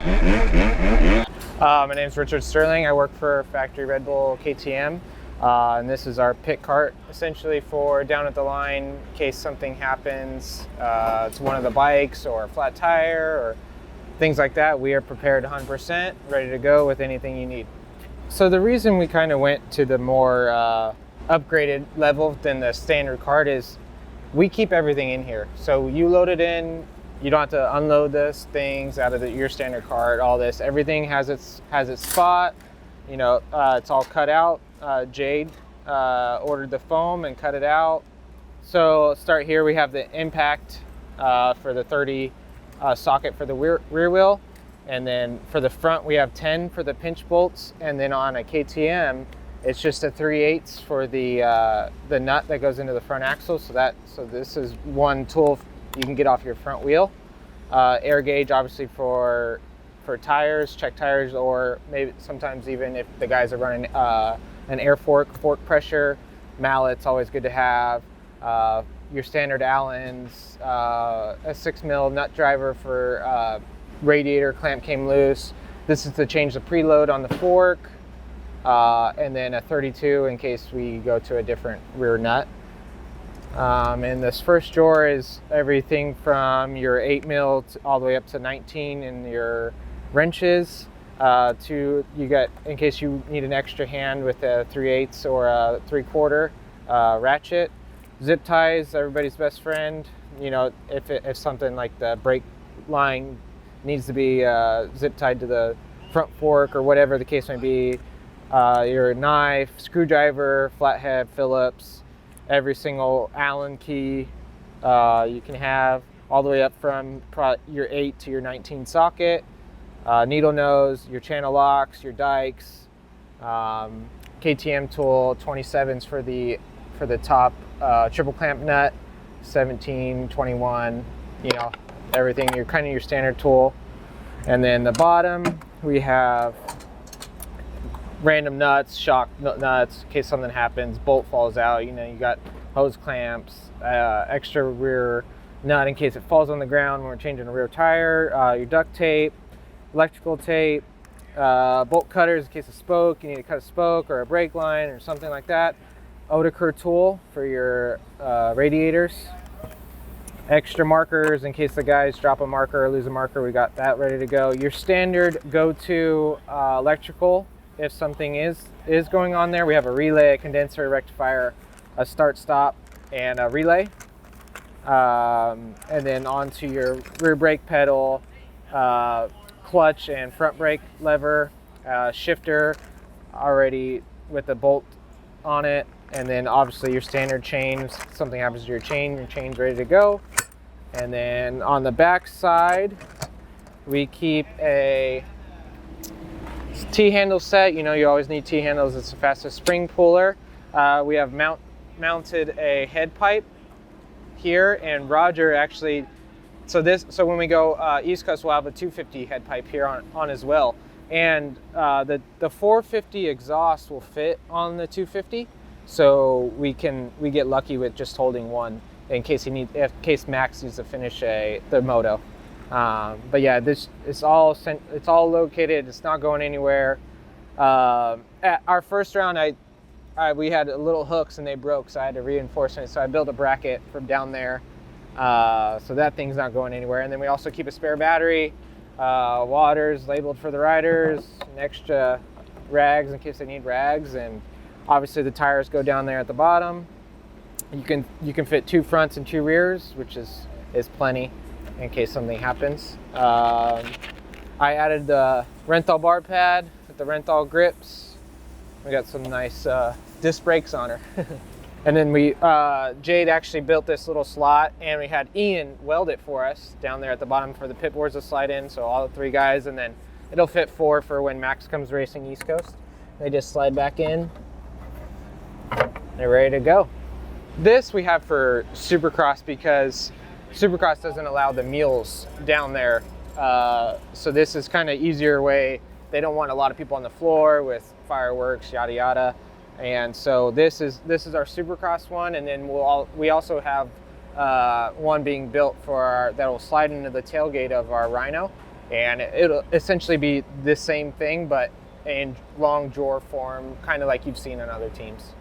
My name is Richard Sterling. I work for Factory Red Bull KTM, and this is our pit cart, essentially for down at the line in case something happens. It's one of the bikes or a flat tire or things like that. We are prepared 100%, ready to go with anything you need. So the reason we kind of went to the more upgraded level than the standard cart is we keep everything in here. So you load it in. You don't have to unload this things out of your standard cart, all this. Everything has its spot. You know, it's all cut out. Jade ordered the foam and cut it out. So let's start here. We have the impact for the 30 socket for the rear wheel. And then for the front, we have 10 for the pinch bolts. And then on a KTM, it's just a 3/8 for the nut that goes into the front axle. So this is one tool you can get off your front wheel. Air gauge, obviously for tires, check tires, or maybe sometimes even if the guys are running an air fork pressure. Mallet's always good to have. Your standard Allens, a 6mm nut driver for radiator clamp came loose. This is to change the preload on the fork, and then a 32 in case we go to a different rear nut. And this first drawer is everything from your 8mm all the way up to 19 in your wrenches, to you got in case you need an extra hand with a 3/8 or a 3/4 ratchet. Zip ties, everybody's best friend. You know, if something like the brake line needs to be zip tied to the front fork or whatever the case may be. Your knife, screwdriver, flathead, Phillips. Every single Allen key you can have, all the way up from your 8 to your 19 socket, needle nose, your channel locks, your dikes, KTM tool, 27s for the top triple clamp nut, 17, 21, you know, everything. You're kind of your standard tool. And then the bottom we have random nuts, shock nuts, in case something happens, bolt falls out, you know, you got hose clamps, extra rear nut in case it falls on the ground when we're changing a rear tire, your duct tape, electrical tape, bolt cutters in case of spoke, you need to cut a spoke or a brake line or something like that, Oetiker tool for your radiators, extra markers in case the guys drop a marker or lose a marker, we got that ready to go. Your standard go-to electrical, if something is going on there, we have a relay, a condenser, a rectifier, a start-stop, and a relay. And then onto your rear brake pedal, clutch and front brake lever, shifter already with the bolt on it, and then obviously your standard chains. If something happens to your chain's ready to go. And then on the back side, we keep a T-handle set. You know, you always need T-handles. It's the fastest spring puller. We have mounted a head pipe here, and Roger actually, so when we go East Coast, we'll have a 250 head pipe here on as well. And the 450 exhaust will fit on the 250, so we get lucky with just holding one in case Max needs to finish the moto. But yeah, it's all located. It's not going anywhere. At our first round, we had little hooks and they broke, so I had to reinforce it. So I built a bracket from down there, so that thing's not going anywhere. And then we also keep a spare battery, waters labeled for the riders, and extra rags in case they need rags. And obviously the tires go down there at the bottom. You can fit 2 fronts and 2 rears, which is plenty in case something happens. I added the Renthal bar pad with the Renthal grips. We got some nice disc brakes on her. And then Jade actually built this little slot, and we had Ian weld it for us down there at the bottom for the pit boards to slide in, so all the 3 guys, and then it'll fit 4 for when Max comes racing East Coast. They just slide back in. They're ready to go. This we have for Supercross because Supercross doesn't allow the mules down there. So this is kind of easier way. They don't want a lot of people on the floor with fireworks, yada yada. And so this is our Supercross one, and then we also have one being built for that will slide into the tailgate of our Rhino. and it'll essentially be the same thing, but in long drawer form, kind of like you've seen on other teams.